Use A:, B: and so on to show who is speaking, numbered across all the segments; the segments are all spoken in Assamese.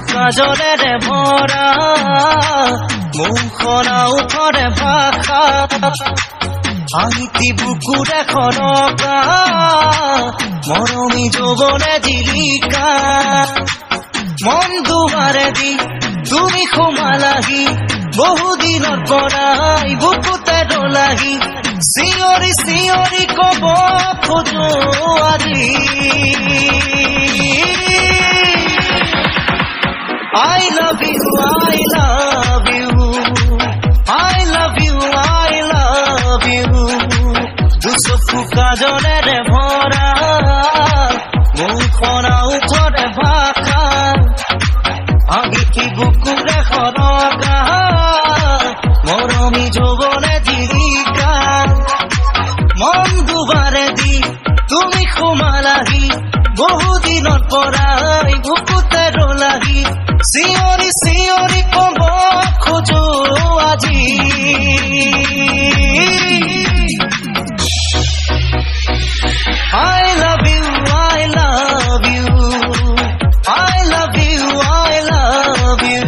A: কাজলেৰে ভৰা মুখনা উঠৰে ভাষা সাহিত্যি বুকুৰে খৰকা মৰমী যৌৱনে জিলিকা মন দুৱাৰে দি তুমি সোমালাহি বহুদিনৰ পৰাই বুকুতে ডলাহি চিঞৰি চিঞৰি কব খোজো আজি I love you, I love you, I love you, I love you. দুচকু কাজলেৰে ভৰা মুখনা উঠৰে ভাষা সাহিত্যি বুকুৰে খৰকা মৰমী যৌৱনে জিলিকা মন দুৱাৰে দি তুমি সোমালাহি বহুদিনৰ পৰাই বুকুতে ডলাহি চিঞৰি চিঞৰি কব খোজো আজি I love you, I love you, I love you, I love you.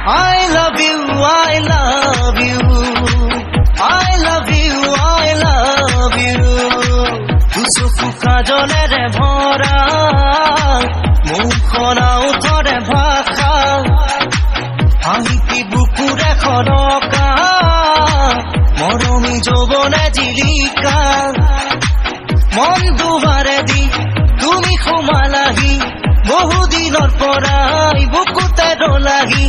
A: I love you, I love you, I love you, I love you. দুচকু কাজলেৰে ভৰা মুখনা উঠৰে ভাষা সাহিত্যি বুকুৰে খৰকা মৰমী যৌৱনে জিলিকা মন দুৱাৰে দি তুমি সোমালাহি বহুদিনৰ পৰাই বুকুতে ডলাহি